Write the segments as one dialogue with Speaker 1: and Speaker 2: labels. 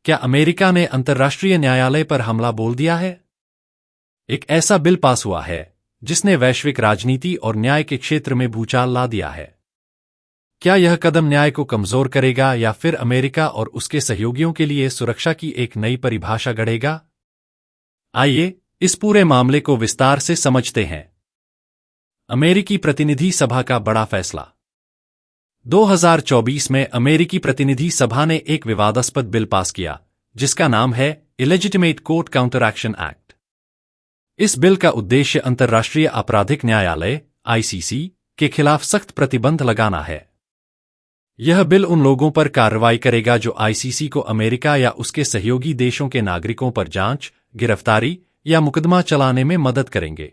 Speaker 1: क्या अमेरिका ने अंतर्राष्ट्रीय न्यायालय पर हमला बोल दिया है? एक ऐसा बिल पास हुआ है जिसने वैश्विक राजनीति और न्याय के क्षेत्र में भूचाल ला दिया है। क्या यह कदम न्याय को कमजोर करेगा या फिर अमेरिका और उसके सहयोगियों के लिए सुरक्षा की एक नई परिभाषा गढ़ेगा? आइए इस पूरे मामले को विस्तार से समझते हैं। अमेरिकी प्रतिनिधि सभा का बड़ा फैसला। 2024 में अमेरिकी प्रतिनिधि सभा ने एक विवादास्पद बिल पास किया जिसका नाम है illegitimate court counter action act. इस बिल का उद्देश्य अंतर्राष्ट्रीय आपराधिक न्यायालय (आईसीसी) के खिलाफ सख्त प्रतिबंध लगाना है। यह बिल उन लोगों पर कार्रवाई करेगा जो आईसीसी को अमेरिका या उसके सहयोगी देशों के नागरिकों पर जांच, गिरफ्तारी या मुकदमा चलाने में मदद करेंगे।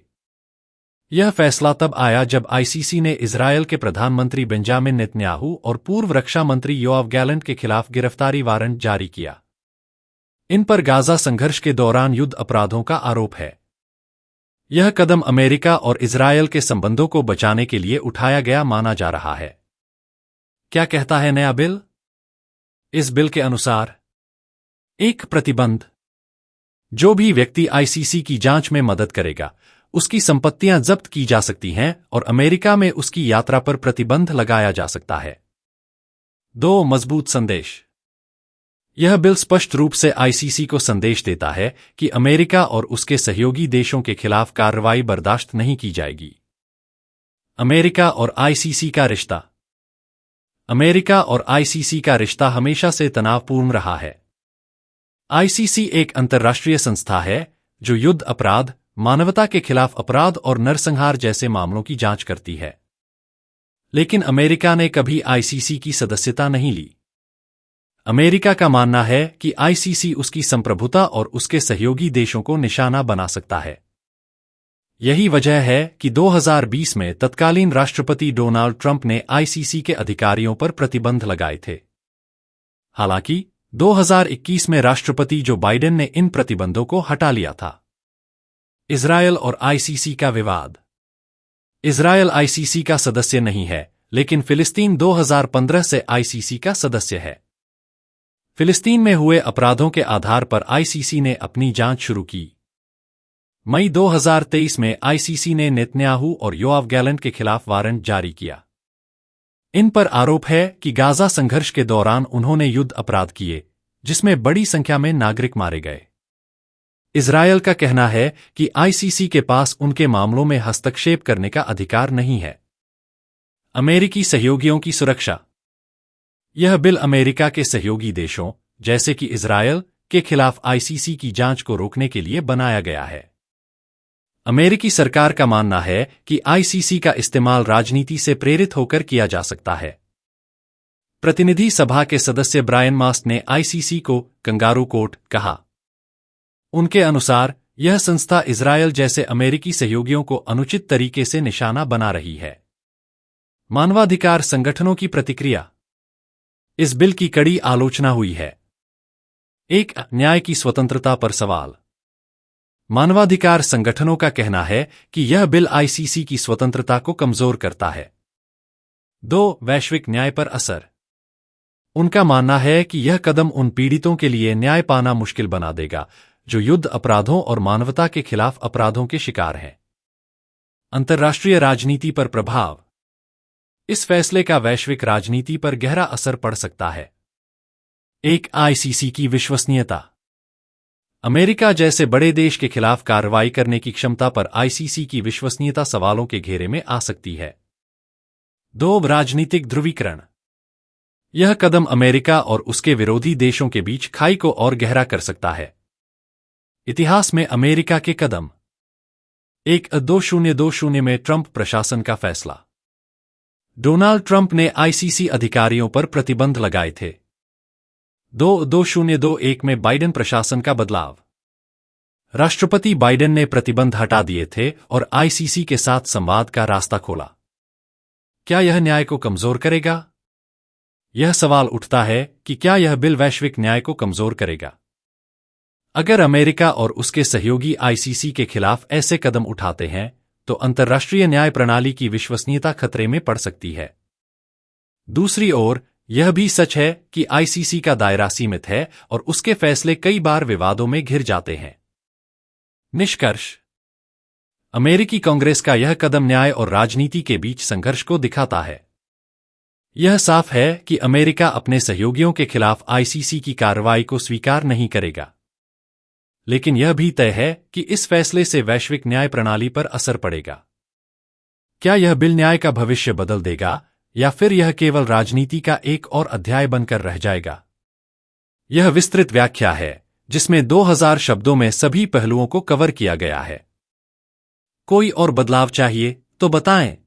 Speaker 1: यह फैसला तब आया जब आईसीसी ने इजरायल के प्रधानमंत्री बेंजामिन नेतन्याहू और पूर्व रक्षा मंत्री योआव गैलेंट के खिलाफ गिरफ्तारी वारंट जारी किया। इन पर गाजा संघर्ष के दौरान युद्ध अपराधों का आरोप है। यह कदम अमेरिका और इजरायल के संबंधों को बचाने के लिए उठाया गया माना जा रहा है। क्या कहता है नया बिल? इस बिल के अनुसार एक प्रतिबंध। जो भी व्यक्ति आईसीसी की जांच में मदद करेगा उसकी संपत्तियां जब्त की जा सकती हैं और अमेरिका में उसकी यात्रा पर प्रतिबंध लगाया जा सकता है। 2. मजबूत संदेश। यह बिल स्पष्ट रूप से आईसीसी को संदेश देता है कि अमेरिका और उसके सहयोगी देशों के खिलाफ कार्रवाई बर्दाश्त नहीं की जाएगी। अमेरिका और आईसीसी का रिश्ता। अमेरिका और आईसीसी का रिश्ता हमेशा से तनावपूर्ण रहा है। आईसीसी एक अंतर्राष्ट्रीय संस्था है जो युद्ध अपराध, मानवता के खिलाफ अपराध और नरसंहार जैसे मामलों की जांच करती है। लेकिन अमेरिका ने कभी आईसीसी की सदस्यता नहीं ली। अमेरिका का मानना है कि आईसीसी उसकी संप्रभुता और उसके सहयोगी देशों को निशाना बना सकता है। यही वजह है कि 2020 में तत्कालीन राष्ट्रपति डोनाल्ड ट्रंप ने आईसीसी के अधिकारियों पर प्रतिबंध लगाए थे। हालांकि 2021 में राष्ट्रपति जो बाइडेन ने इन प्रतिबंधों को हटा लिया था। इजरायल और आईसीसी का विवाद। इजरायल आईसीसी का सदस्य नहीं है, लेकिन फिलिस्तीन 2015 से आईसीसी का सदस्य है। फिलिस्तीन में हुए अपराधों के आधार पर आईसीसी ने अपनी जांच शुरू की। मई 2023 में आईसीसी ने नेतन्याहू और योआव गैलेंट के खिलाफ वारंट जारी किया। इन पर आरोप है कि गाजा संघर्ष के दौरान उन्होंने युद्ध अपराध किए, जिसमें बड़ी संख्या में नागरिक मारे गए। इजरायल का कहना है कि आईसीसी के पास उनके मामलों में हस्तक्षेप करने का अधिकार नहीं है। अमेरिकी सहयोगियों की सुरक्षा। यह बिल अमेरिका के सहयोगी देशों, जैसे कि इजरायल, के खिलाफ आईसीसी की जांच को रोकने के लिए बनाया गया है। अमेरिकी सरकार का मानना है कि आईसीसी का इस्तेमाल राजनीति से प्रेरित होकर किया जा सकता है। प्रतिनिधि सभा के सदस्य ब्रायन मास्ट ने आईसीसी को कंगारू कोर्ट कहा। उनके अनुसार यह संस्था इजरायल जैसे अमेरिकी सहयोगियों को अनुचित तरीके से निशाना बना रही है। मानवाधिकार संगठनों की प्रतिक्रिया। इस बिल की कड़ी आलोचना हुई है। एक, न्याय की स्वतंत्रता पर सवाल। मानवाधिकार संगठनों का कहना है कि यह बिल आईसीसी की स्वतंत्रता को कमजोर करता है। 2, वैश्विक न्याय पर असर। उनका मानना है कि यह कदम उन पीड़ितों के लिए न्याय पाना मुश्किल बना देगा जो युद्ध अपराधों और मानवता के खिलाफ अपराधों के शिकार हैं। अंतर्राष्ट्रीय राजनीति पर प्रभाव। इस फैसले का वैश्विक राजनीति पर गहरा असर पड़ सकता है। एक, आईसीसी की विश्वसनीयता। अमेरिका जैसे बड़े देश के खिलाफ कार्रवाई करने की क्षमता पर आईसीसी की विश्वसनीयता सवालों के घेरे में आ सकती है। 2, राजनीतिक ध्रुवीकरण। यह कदम अमेरिका और उसके विरोधी देशों के बीच खाई को और गहरा कर सकता है। इतिहास में अमेरिका के कदम। 1, 2020 में ट्रंप प्रशासन का फैसला। डोनाल्ड ट्रंप ने आईसीसी अधिकारियों पर प्रतिबंध लगाए थे। 2, 2021 में बाइडेन प्रशासन का बदलाव। राष्ट्रपति बाइडेन ने प्रतिबंध हटा दिए थे और आईसीसी के साथ संवाद का रास्ता खोला। क्या यह न्याय को कमजोर करेगा? यह सवाल उठता है कि क्या यह बिल वैश्विक न्याय को कमजोर करेगा? अगर अमेरिका और उसके सहयोगी आईसीसी के खिलाफ ऐसे कदम उठाते हैं तो अंतर्राष्ट्रीय न्याय प्रणाली की विश्वसनीयता खतरे में पड़ सकती है। दूसरी ओर, यह भी सच है कि आईसीसी का दायरा सीमित है और उसके फैसले कई बार विवादों में घिर जाते हैं। निष्कर्ष: अमेरिकी कांग्रेस का यह कदम न्याय और राजनीति के बीच संघर्ष को दिखाता है। यह साफ है कि अमेरिका अपने सहयोगियों के खिलाफ आईसीसी की कार्रवाई को स्वीकार नहीं करेगा, लेकिन यह भी तय है कि इस फैसले से वैश्विक न्याय प्रणाली पर असर पड़ेगा। क्या यह बिल न्याय का भविष्य बदल देगा या फिर यह केवल राजनीति का एक और अध्याय बनकर रह जाएगा? यह विस्तृत व्याख्या है जिसमें 2000 शब्दों में सभी पहलुओं को कवर किया गया है। कोई और बदलाव चाहिए तो बताएं।